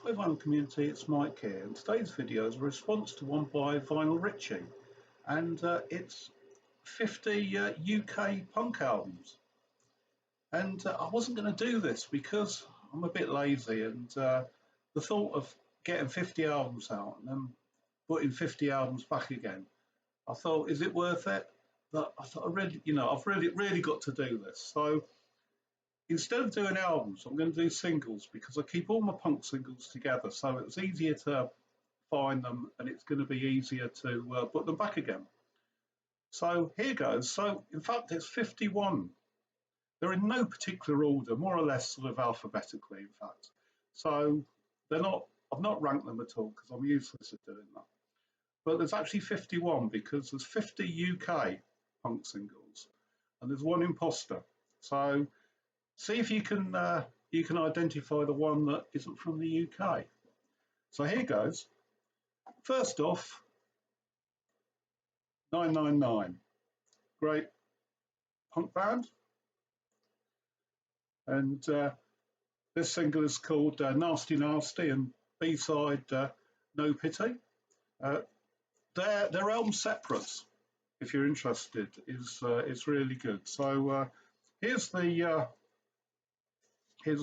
Hi Vinyl community, it's Mike here, and today's video is a response to one by Vinyl Richie, and it's 50 UK punk albums. And I wasn't going to do this because I'm a bit lazy, and the thought of getting 50 albums out and then putting 50 albums back again, I thought, is it worth it? But I thought, I've really got to do this. So instead of doing albums, I'm going to do singles because I keep all my punk singles together, so it's easier to find them and it's going to be easier to put them back again. So here goes. So in fact, it's 51. They're in no particular order, more or less sort of alphabetically, in fact. So they're not. I've not ranked them at all because I'm useless at doing that. But there's actually 51 because there's 50 UK punk singles and there's one imposter. So see if you can identify the one that isn't from the UK. So here goes. First off, 999, great punk band, and this single is called Nasty Nasty, and B-side No Pity. Their album Separates, if you're interested, is really good. So here's the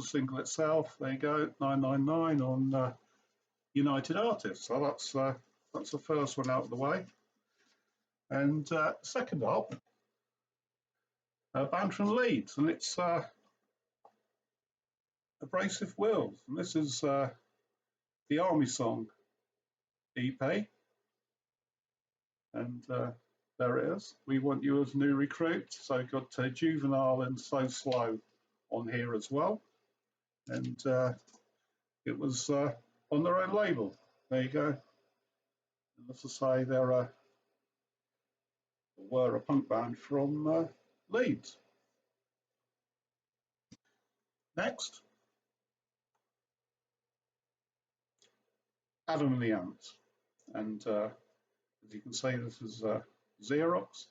single itself. There you go, 999 on United Artists. So that's the first one out of the way. And second up, a band from Leeds, and it's Abrasive Wills, and this is the Army Song EP. And there it is. We Want You as New Recruit. So we've got Juvenile and So Slow on here as well. And it was on their own label. There you go. And as I say, they were a punk band from Leeds. Next, Adam and the Ants. And as you can see, this is Xerox,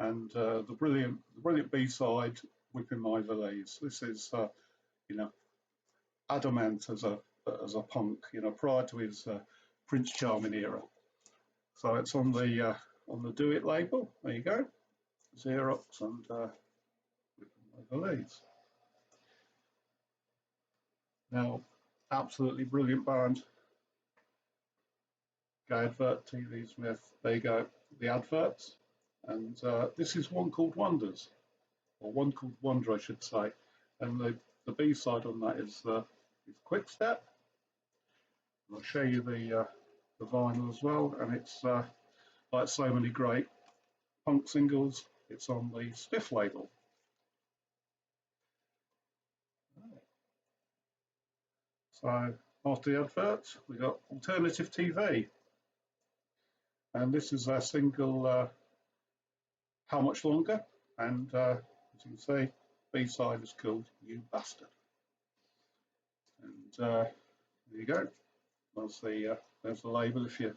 and the brilliant B-side, Whipping My Valise. This is Adamant as a punk, prior to his Prince Charming era. So it's on the Do It label. There you go, Xerox and Whipping My Valise. Now, absolutely brilliant band. Go advert, TV Smith. There you go, the adverts. And this is one called Wonders, or one called Wonder, I should say. And the B-side on that is Quick Step. I'll show you the vinyl as well, and it's like so many great punk singles, it's on the Stiff label. So after the adverts, we got Alternative TV. And this is our single, How Much Longer? And as you can see, B-side is called You Bastard. And there you go. There's the label if you're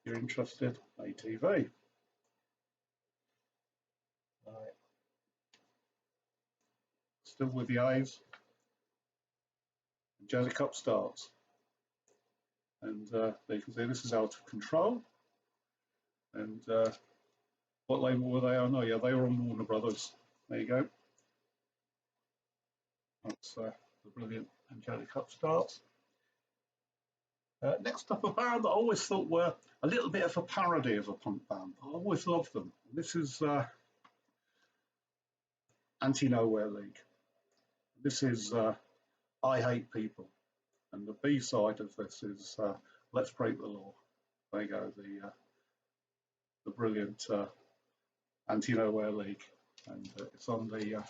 interested. ATV. Right. Still with the A's. Jazzy Cup starts. And there you can see this is Out of Control. And what label were they on? Oh yeah, they were on Warner Brothers. There you go. That's the brilliant Angelic Upstarts. Next up, a band that I always thought were a little bit of a parody of a punk band. I always loved them. This is Anti-Nowhere League. This is I Hate People. And the B-side of this is Let's Break the Law. There you go, the brilliant Anti-Nowhere League, and it's on the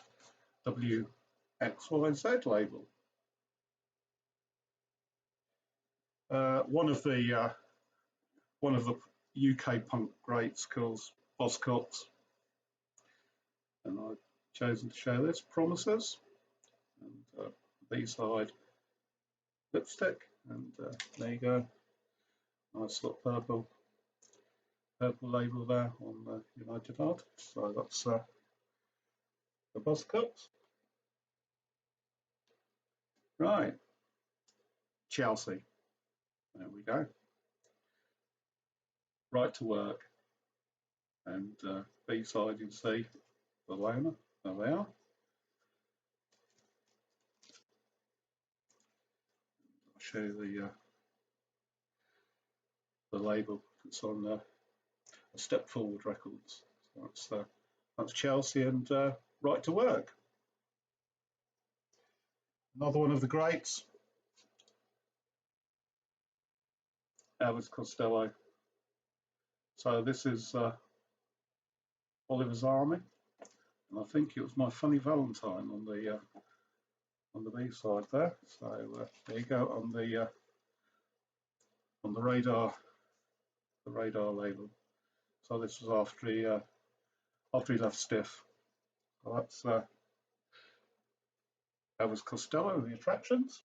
WXYZ label. One of the UK punk greats called Buzzcocks, and I've chosen to show this Promises, and B-side Lipstick, and there you go, nice little purple label there on the United Artists. So that's the Buzzcocks. Right, Chelsea. There we go. Right to Work. And B-side, you can see the loner. There they are. I'll show you the label. It's on a Step Forward Records. So that's Chelsea and Right to Work. Another one of the greats. Elvis Costello. So this is Oliver's Army, and I think it was My Funny Valentine on the B side there. So there you go on the radar label. So this was after he left Stiff. So that's Elvis Costello, The Attractions,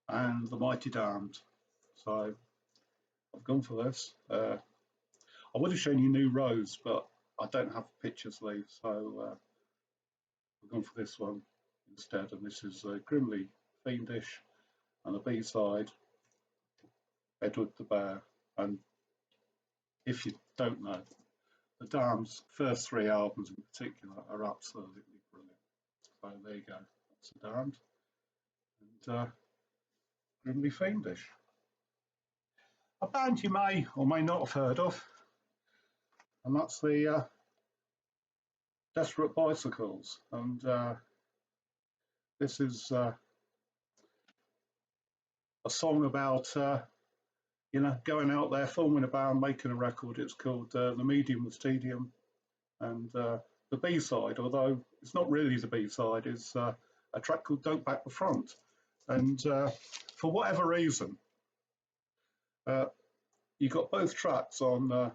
and The Mighty Damned. So I've gone for this. I would have shown you New Rose, but I don't have pictures, Lee, so I've gone for this one instead. And this is Grimly Fiendish, and the B-side, Edward the Bear. And if you don't know, the Damned's first 3 albums in particular are absolutely brilliant. So there you go, that's the Damned. And Grimly Fiendish. A band you may or may not have heard of, and that's the Desperate Bicycles. And this is a song about going out there, forming a band, making a record. It's called The Medium was Tedium, and the B-side, although it's not really the B-side, is a track called Don't Back the Front. And for whatever reason, you got both tracks on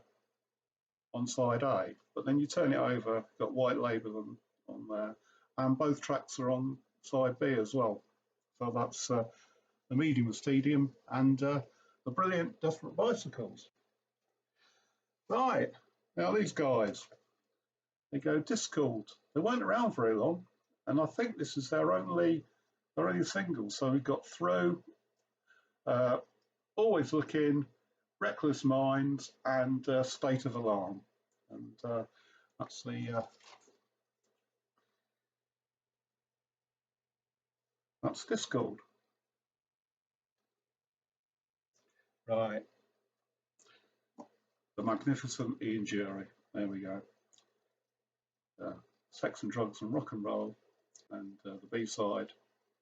side A, but then you turn it over, got White Label on there, and both tracks are on side B as well. So that's The Medium was Tedium and the brilliant Desperate Bicycles. Right, now these guys, they go Discord. They weren't around very long, and I think this is their only single. So we've got Through, Always Looking, Reckless Minds, and State of Alarm. And that's that's Discord. Right. The magnificent Ian Dury. There we go. Sex and Drugs and Rock and Roll, and the B-side,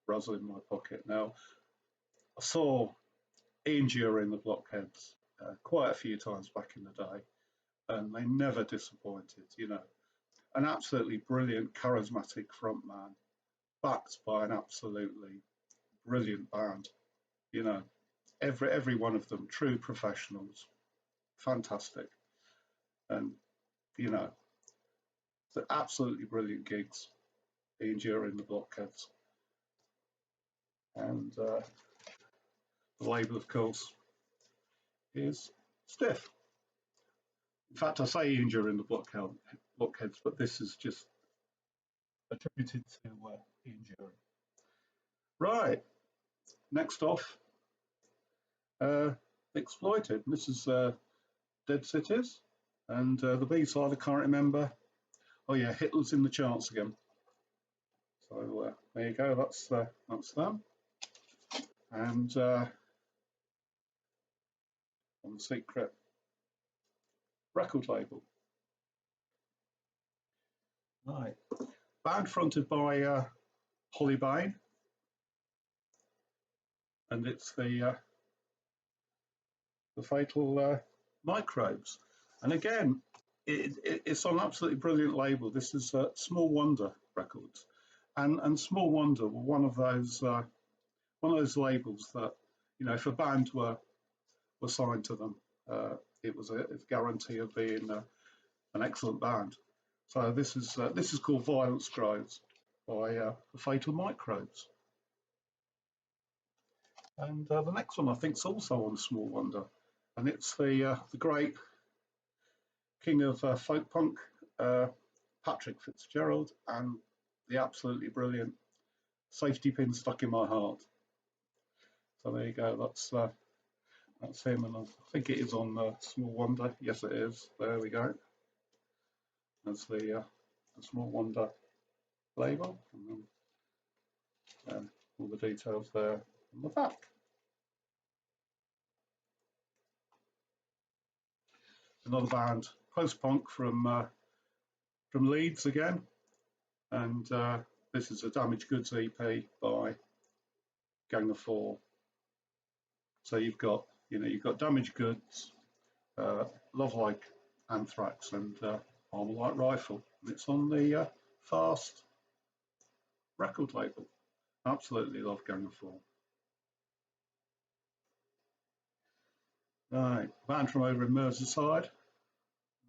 Razzle in My Pocket. Now, I saw Ian Dury in the Blockheads quite a few times back in the day, and they never disappointed. An absolutely brilliant, charismatic frontman, backed by an absolutely brilliant band. Every one of them true professionals, fantastic, and the absolutely brilliant gigs. Ian Dury in the Blockheads, and the label, of course, is Stiff. In fact, I say Ian Dury in the Blockheads, but this is just attributed to Ian Dury. Right, next off, Exploited. This is Dead Cities, and the B-side I can't remember. Oh yeah, Hitler's in the charts again. So there you go. That's them. And on the Secret record label. Right, band fronted by Holly Bain, and it's the Fatal Microbes. And again, it's on an absolutely brilliant label. This is Small Wonder Records, and Small Wonder were one of those labels that, if a band were signed to them, it was a guarantee of being an excellent band. So this is called Violence Grows by the Fatal Microbes. And the next one I think is also on Small Wonder, and it's the great king of folk punk, Patrick Fitzgerald, and the absolutely brilliant Safety Pin Stuck in My Heart. So there you go. That's him, and I think it is on Small Wonder. Yes, it is. There we go. That's the Small Wonder label, and then all the details there on the back. Another band, post-punk from Leeds again, and this is a Damaged Goods EP by Gang of Four. So you've got Damaged Goods, Love Like Anthrax, and Armour Like Rifle, and it's on the Fast record label. Absolutely love Gang of Four. Right, band from over in Merseyside.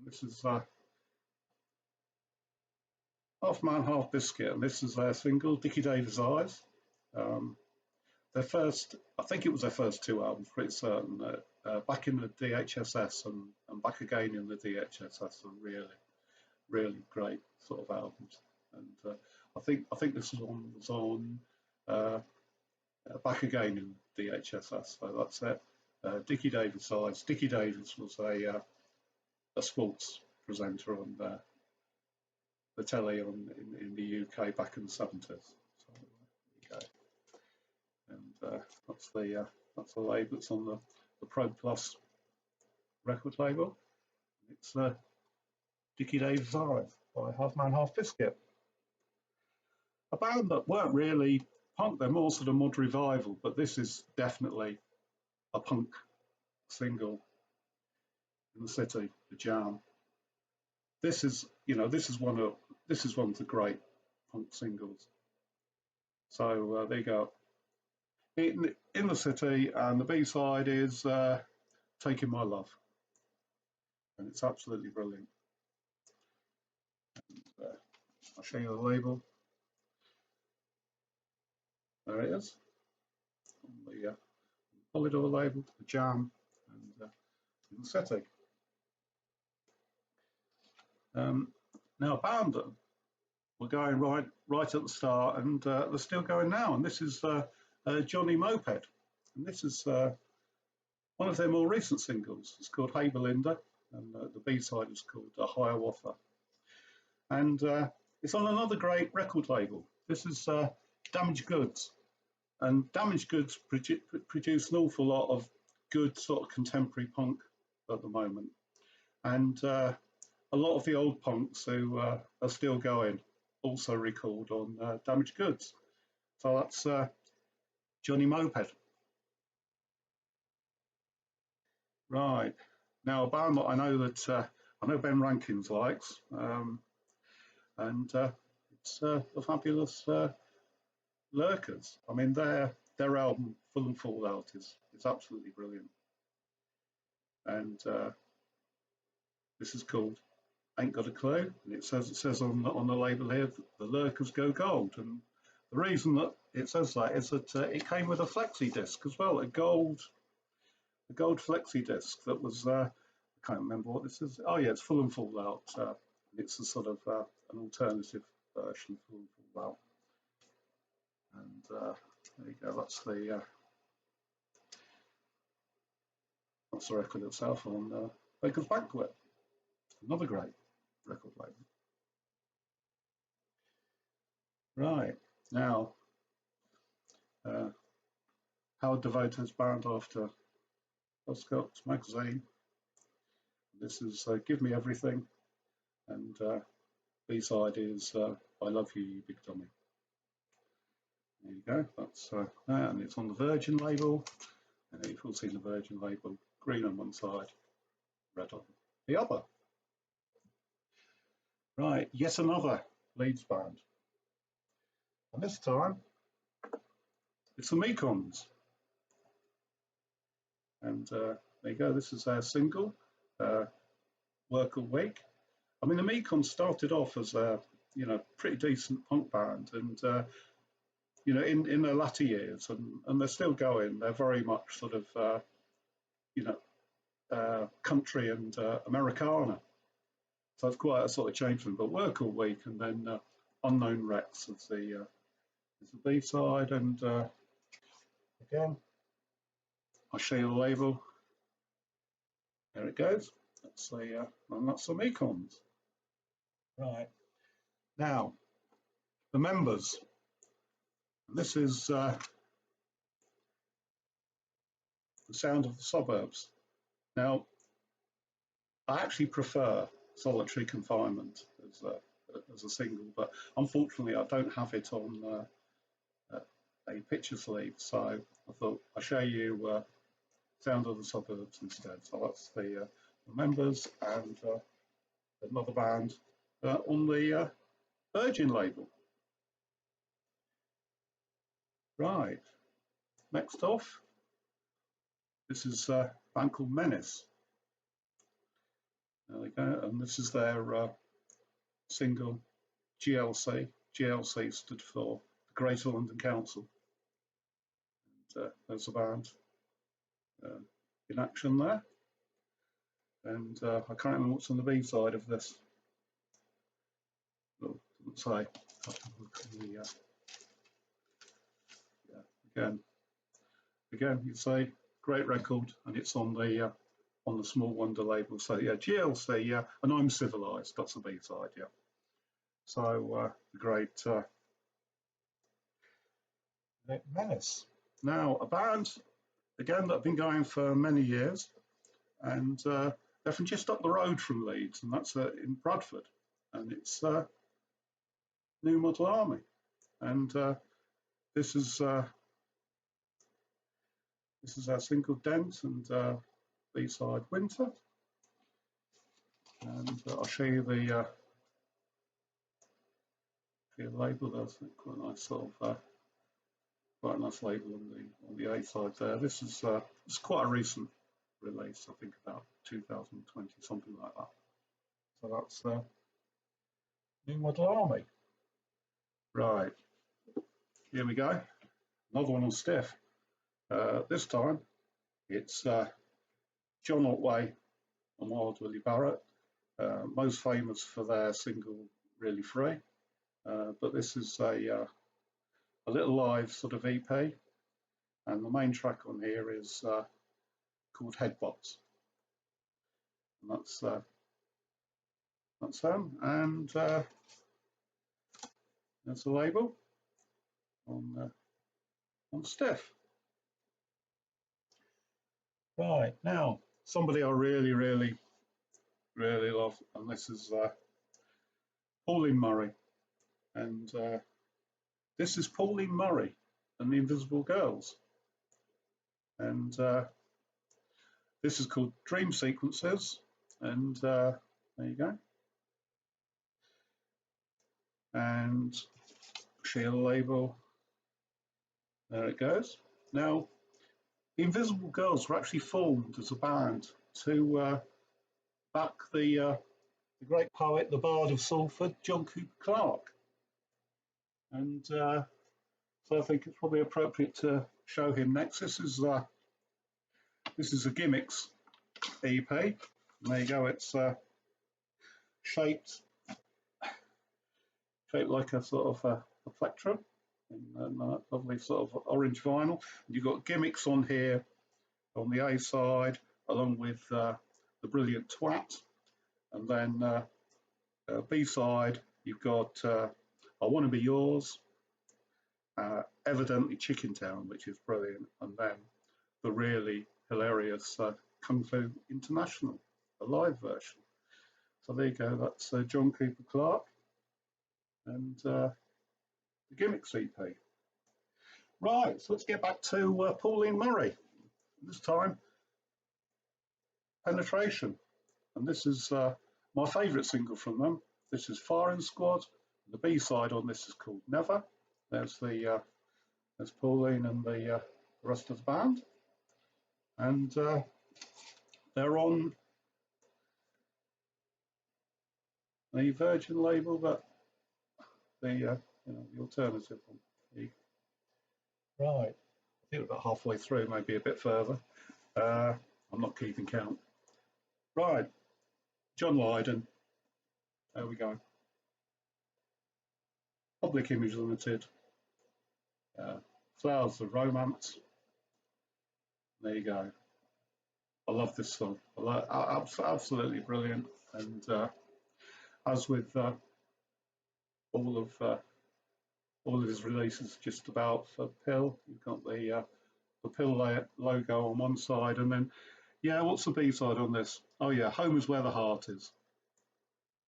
This is Half Man, Half Biscuit, and this is their single, Dickie Davis Eyes. Their first, I think it was their first two albums, pretty certain. Back in the DHSS and Back Again in the DHSS are really, really great sort of albums. And I think this one was on Back Again in DHSS, so that's it. Dickie Davis Eyes. Dickie Davis was a sports presenter on the telly in the UK back in the 70s. So there you go. And that's the label. It's on the Pro Plus record label. It's Dickie Davis Eyes by Half Man, Half Biscuit. A band that weren't really punk, they're more sort of mod revival, but this is definitely a punk single in the city, the Jam. This is one of the great punk singles. So there you go. In the city, and the B-side is Taking My Love, and it's absolutely brilliant. And, I'll show you the label. There it is, on the Polydor label, the Jam, and in the city. Now, a band that were going right at the start, and they're still going now, and this is Johnny Moped, and this is one of their more recent singles. It's called Hey Belinda, and the B-side is called Hiawatha, and it's on another great record label. This is Damaged Goods, and Damaged Goods produce an awful lot of good sort of contemporary punk at the moment, and a lot of the old punks who are still going also record on Damaged Goods. So that's Johnny Moped. Right, now a band that I know Ben Rankins likes, and it's the fabulous Lurkers. I mean, their album Full and Fallout is absolutely brilliant, and this is called Ain't Got a Clue, and it says on the label here that the Lurkers go gold, and the reason that it says that is that it came with a flexi disc as well, a gold flexi disc that was I can't remember what this is. Oh yeah, it's Full and Fallout. It's a sort of an alternative version of Full and Fallout, and there you go. That's the record itself on Baker's Banquet. Another great record label. Right, now Howard Devoto's band after Scott's magazine. This is Give Me Everything, and B-side is I Love You, You Big Dummy. There you go, that's that, and it's on the Virgin label, and you've all seen the Virgin label, green on one side, red on the other. Right, yet another Leeds band, and this time it's the Mekons, and there you go. This is their single, Work All Week. I mean, the Mekons started off as a pretty decent punk band, and in their latter years, and they're still going. They're very much sort of country and Americana. So it's quite a sort of change for them. But Work All Week, and then Unknown Rex is the B-side, and again I'll show you the label. There it goes. That's the and that's the Mecons. Right. Now, the members. This is the sound of the suburbs. Now, I actually prefer Solitary Confinement as a single, but unfortunately I don't have it on a picture sleeve, so I thought I'll show you Sound of the Suburbs instead. So that's the members and another band on the Virgin label. Right, next off, this is a band called Menace. There we go, and this is their single GLC. GLC stood for the Greater London Council. And there's the band in action there. And I can't remember what's on the B side of this. Oh, doesn't say. Yeah, again, you say great record, and it's on the Small Wonder label. So yeah, GLC, yeah, and I'm Civilized. That's the B side, yeah. So great Menace. Now a band again that have been going for many years, and they're from just up the road from Leeds, and that's in Bradford, and it's New Model Army, and this is our single Dent and B-side Winter, and I'll show you the label. There's quite a nice sort of quite a nice label on the A side there. This is it's quite a recent release, I think about 2020, something like that. So that's New Model Army. Right, here we go. Another one on Stiff. This time it's John Otway and Wild Willie Barett, most famous for their single Really Free, but this is a little live sort of EP, and the main track on here is called Headbots, and that's them, and there's the label on Stiff. Right, now somebody I really love, and this is Pauline Murray, and this is Pauline Murray and the Invisible Girls, and this is called Dream Sequences, and there you go, and share the label. There it goes. Now, the Invisible Girls were actually formed as a band to back the great poet, the Bard of Salford, John Cooper Clarke, and so I think it's probably appropriate to show him next. This is a Gimmicks EP. And there you go. It's shaped like a sort of a plectrum, and lovely sort of orange vinyl. And you've got Gimmicks on here on the A side, along with the brilliant Twat, and then B side you've got I Want to Be Yours, evidently Chicken Town, which is brilliant, and then the really hilarious Kung Fu International, a live version. So there you go, that's John Cooper Clarke and the Gimmicks EP. Right, so let's get back to Pauline Murray. This time, Penetration, and this is my favourite single from them. This is Firing Squad. The B side on this is called Never. There's Pauline and the rest of the band, and they're on the Virgin label, but the alternative one. Right, I think we're about halfway through, maybe a bit further. I'm not keeping count. Right, John Lyden. There we go. Public Image Limited. Flowers of Romance. There you go. I love this song. Absolutely brilliant. And as with all of uh, all of his releases, just about for Pill, you've got the Pill logo on one side, and then yeah, what's the B side on this? Oh yeah, Home is Where the Heart Is.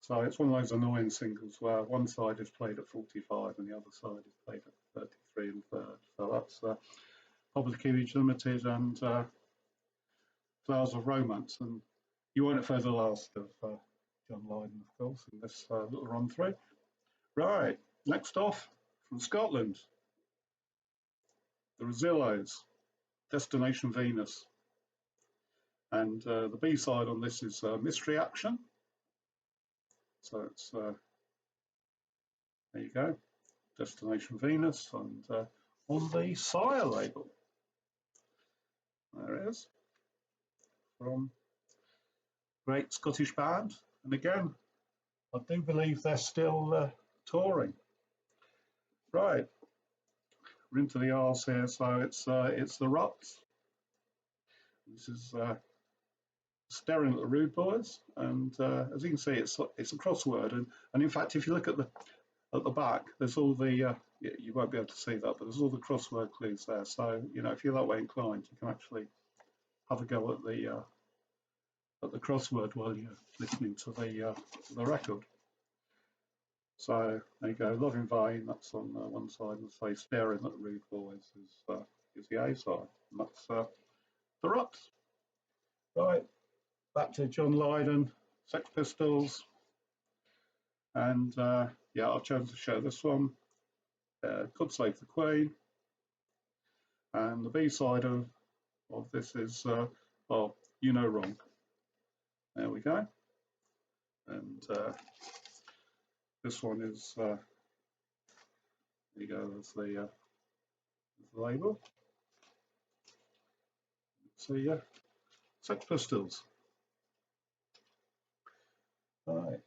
So it's one of those annoying singles where one side is played at 45 and the other side is played at 33 and third. So that's Public Image Limited and Flowers of Romance. And you won't have heard the last of John Lyden, of course, in this little run through. Right, next off from Scotland, the Rosillos, Destination Venus. And the B side on this is Mystery Action. So it's, there you go, Destination Venus, and on the Sire label. There it is, from great Scottish band. And again, I do believe they're still touring. Right, we're into the R's here, so it's the Ruts. This is Staring at the Rude Boys, and as you can see, it's a crossword, and in fact, if you look at the back, there's all the you won't be able to see that, but there's all the crossword clues there. So you know, if you're that way inclined, you can actually have a go at the crossword while you're listening to the record. So there you go, Love in Vain. That's on one side, and say Staring at the Rude Boys is the A side, and that's the Ruts. Right, back to John Lyden, Sex Pistols, and yeah, I've chosen to show this one. God Save the Queen, and the B side of this is oh, You Know Wrong. There we go, and this one is there you go. There's the label. So yeah, Sex Pistols. Right,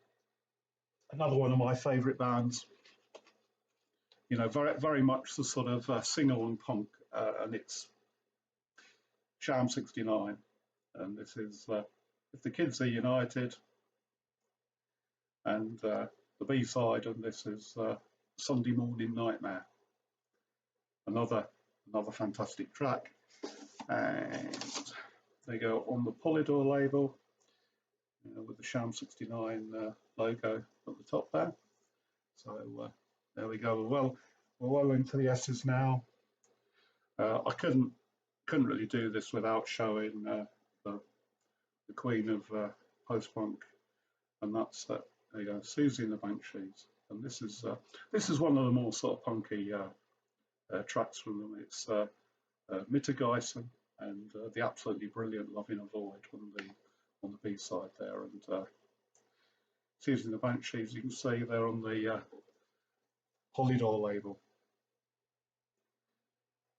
another one of my favourite bands. You know, very much the sort of sing-along punk, and it's Sham 69, and this is If the Kids Are United, and the B side on this is Sunday Morning Nightmare. Another fantastic track, and they go on the Polydor label with the Sham 69 logo at the top there. So there we go. We're well into the S's now. I couldn't really do this without showing the queen of post-punk, and that's there you go, Susie and the Banshees. And this is one of the more sort of punky tracks from them. It's Mittergeissen and the absolutely brilliant Love in a Void on the B side there, and Susie and the Banshees, you can see they're on the Polydor label.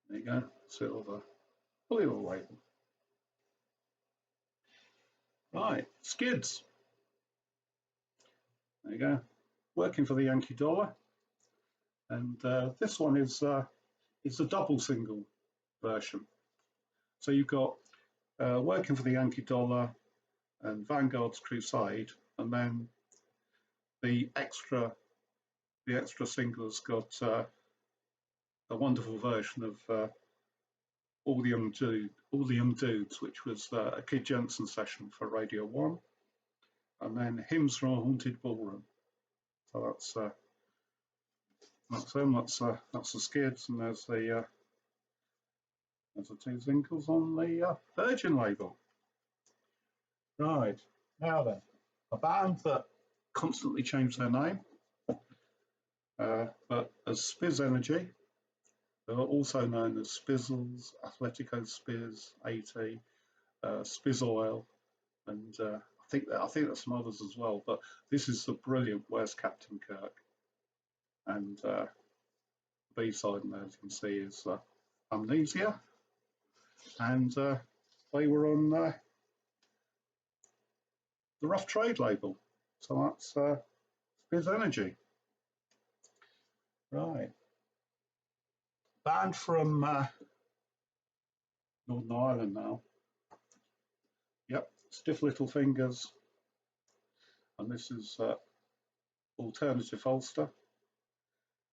There you go, silver Polydor label. Right, Skids. There you go, Working for the Yankee Dollar, and this one is it's a double single version. So you've got Working for the Yankee Dollar and Vanguard's Crusade, and then the extra single's got a wonderful version of All the Young Dudes, which was a Kid Jensen session for Radio 1, and then Hymns from a Haunted Ballroom. So that's them. That's the Skids, and there's the two singles on the Virgin label. Right, now then, a band that constantly changed their name, but as Spiz Energy, they are also known as Spizzles, Athletico Spiz, 80, Spiz Oil, and I think there's some others as well. But this is the brilliant Where's Captain Kirk, and the B side, and as you can see, is Amnesia, and they were on the Rough Trade label. So that's Spiz Energy. Right. Band from Northern Ireland now. Yep, stiff little fingers, and this is alternative Ulster,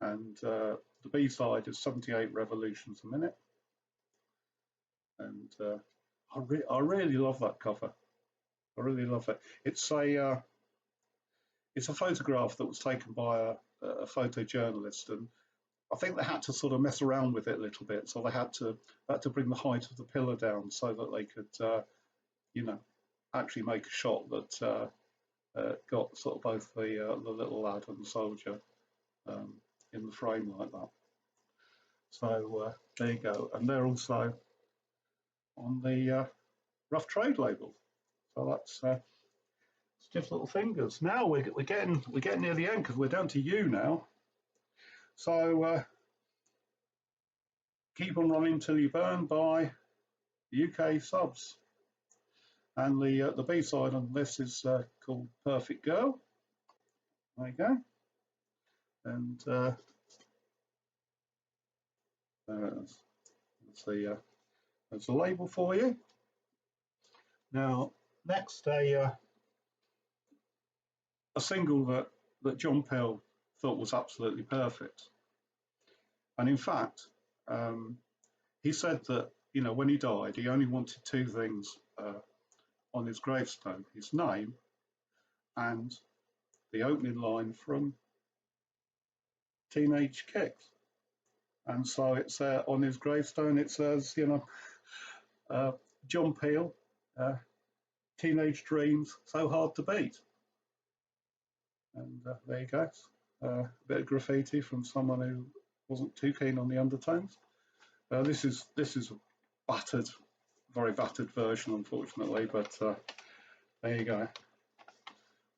and the B side is 78 revolutions a minute, and I really love that cover. I really love it. It's a photograph that was taken by a photojournalist, and I think they had to sort of mess around with it a little bit. So they had to bring the height of the pillar down so that they could, you know, actually make a shot that got sort of both the little lad and the soldier in the frame like that. So there you go, and they're also on the Rough Trade label. So that's Stiff Little Fingers. Now we're getting near the end because we're down to you now. So Keep On Running Till You Burn by UK Subs, and the B side on this is called Perfect Girl. There you go, and there's a label for you. Now next, a single that John Peel thought was absolutely perfect, and in fact he said that, you know, when he died he only wanted two things on his gravestone: his name and the opening line from Teenage Kicks. And so it's on his gravestone it says, you know, John Peel, teenage dreams so hard to beat. And there you go, a bit of graffiti from someone who wasn't too keen on the undertones. This is a battered, very battered version, unfortunately, but there you go.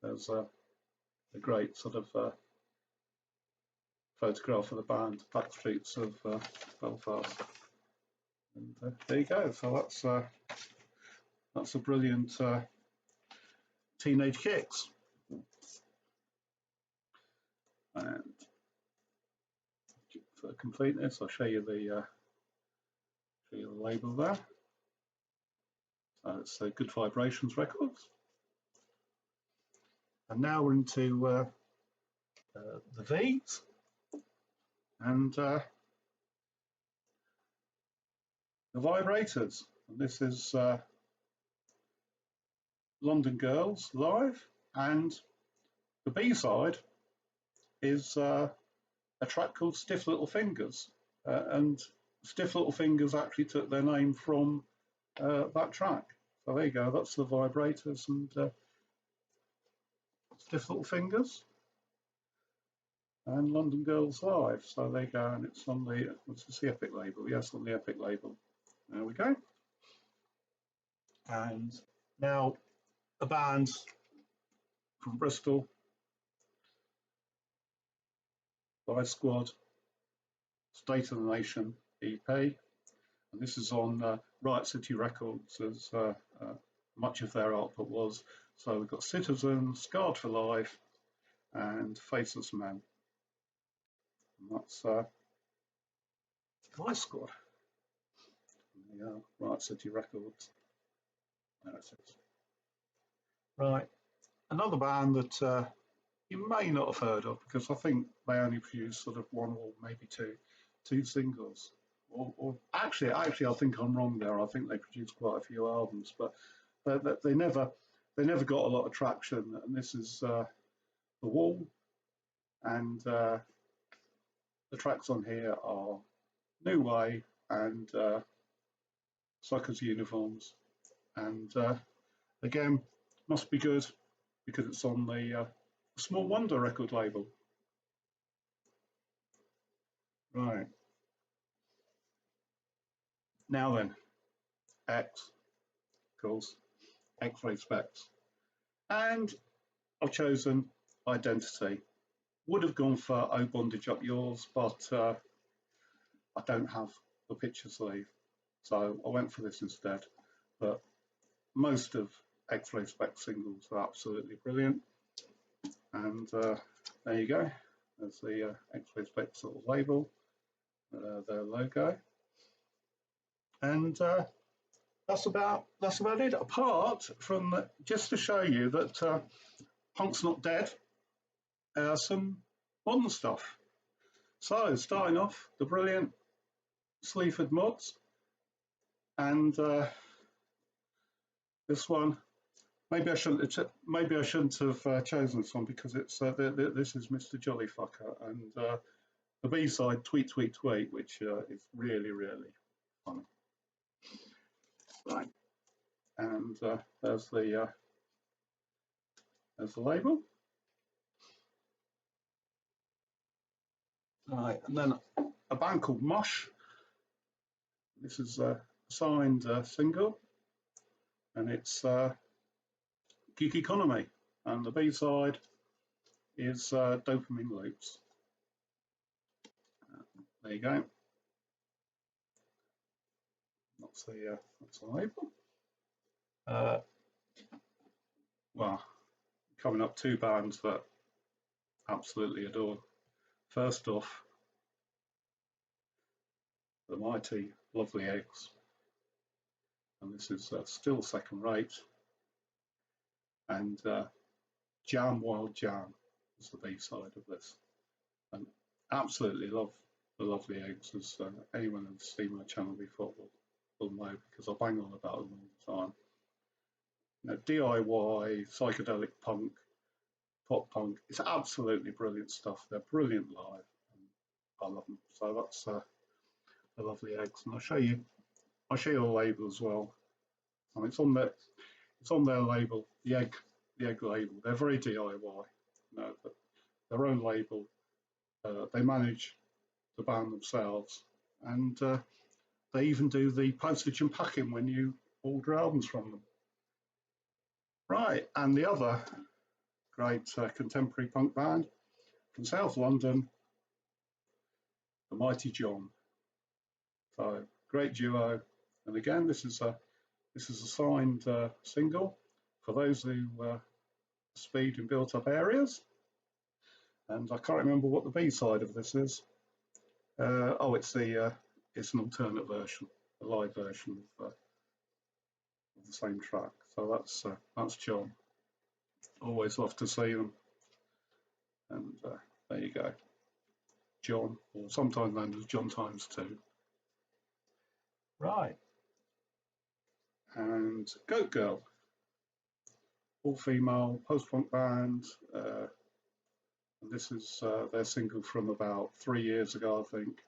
There's a great sort of photograph of the band, back streets of Belfast, and there you go. So that's a brilliant Teenage Kicks. And for completeness, I'll show you the label there. So it's Good Vibrations Records. And now we're into the V's, and the Vibrators. And this is London Girls Live, and the B side is a track called Stiff Little Fingers, and Stiff Little Fingers actually took their name from that track. So there you go, that's the Vibrators and Stiff Little Fingers and London Girls Live. So there you go, and it's on the, what's this, the Epic label? Yes, on the Epic label. There we go. And now a band from Bristol, By Squad, State of the Nation EP, and this is on Riot City Records, as much of their output was. So we've got Citizen, Scarred for Life, and Faceless Man. And that's By Squad. Riot City Records. There it is. Right, another band that you may not have heard of, because I think they only produced sort of one or maybe two singles. Or actually, I think I'm wrong there. I think they produced quite a few albums, but they never got a lot of traction. And this is The Wall, and the tracks on here are New Way and Suckers Uniforms, and again, must be good because it's on the Small Wonder record label. Right, now then, X, of course, X-Ray Specs, and I've chosen Identity. Would have gone for Oh Bondage Up Yours, but I don't have the picture sleeve, so I went for this instead. But most of X-Ray Specs singles are absolutely brilliant, and there you go. There's the X-Ray Specs sort of label, their logo, and that's about it. Apart from just to show you that punk's not dead, some modern stuff. So starting off, the brilliant Sleaford Ms, and this one. Maybe I shouldn't have chosen this one because it's this is Mr. Jollyfucker, and the B side, Tweet Tweet Tweet, which is really funny. Right, and there's the label. Right, and then a band called Mosh. This is a signed single, and it's Geek Economy, and the B side is Dopamine Loops. There you go. That's the label. Well, coming up, two bands that absolutely adore. First off, the mighty Lovely Eggs, and this is still second rate. And Jam Wild Jam is the B side of this, and absolutely love the Lovely Eggs, as anyone who's seen my channel before will know, because I bang on about them all the time. You know, DIY, psychedelic punk, pop punk, it's absolutely brilliant stuff. They're brilliant live, and I love them. So that's the Lovely Eggs, and I'll show you the label as well. And it's on their label, the egg label. They're very DIY, you know, but their own label. They manage the band themselves, and they even do the postage and packing when you order albums from them. Right, and the other great contemporary punk band from South London, the Mighty John. So great duo, and again, this is a signed single for those who speed in built-up areas. And I can't remember what the B side of this is. Oh, it's an alternate version, a live version of the same track. So that's John. Always love to see them. And there you go, John, or sometimes known as John times 2. Right. And Goat Girl, all-female post-punk band. And this is their single from about 3 years ago, I think.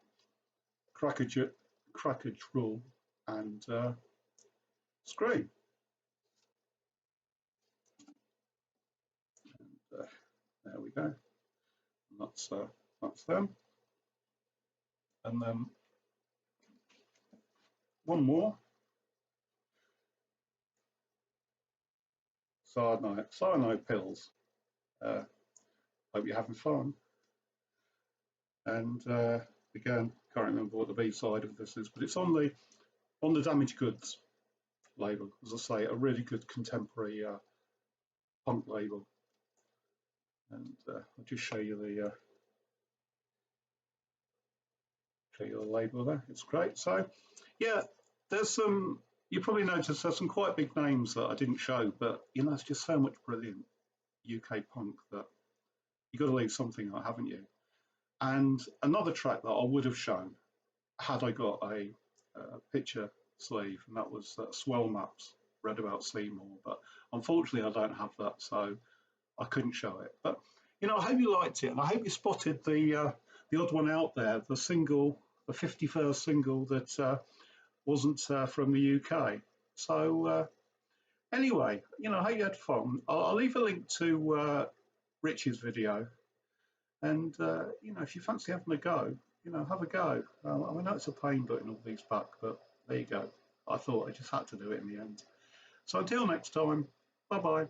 Crackage Rule and Scream. And there we go. And that's them. And then one more. Cyanide pills. Hope you're having fun. And again, can't remember what the B side of this is, but it's on the Damaged Goods label. As I say, a really good contemporary punk label. And I'll just show you the label there. It's great. So yeah, there's some. You probably noticed there's some quite big names that I didn't show, but you know, it's just so much brilliant UK punk that you've got to leave something out, haven't you? And another track that I would have shown had I got a picture sleeve, and that was Swell Maps, Read About Seymour, but unfortunately I don't have that, so I couldn't show it. But you know, I hope you liked it, and I hope you spotted the odd one out there, the 51st single that wasn't from the UK. So anyway, you know, I hope you had fun. I'll leave a link to Rich's video, and you know, if you fancy having a go, you know, have a go. I know it's a pain putting all these back, but there you go. I thought I just had to do it in the end. So until next time, bye bye.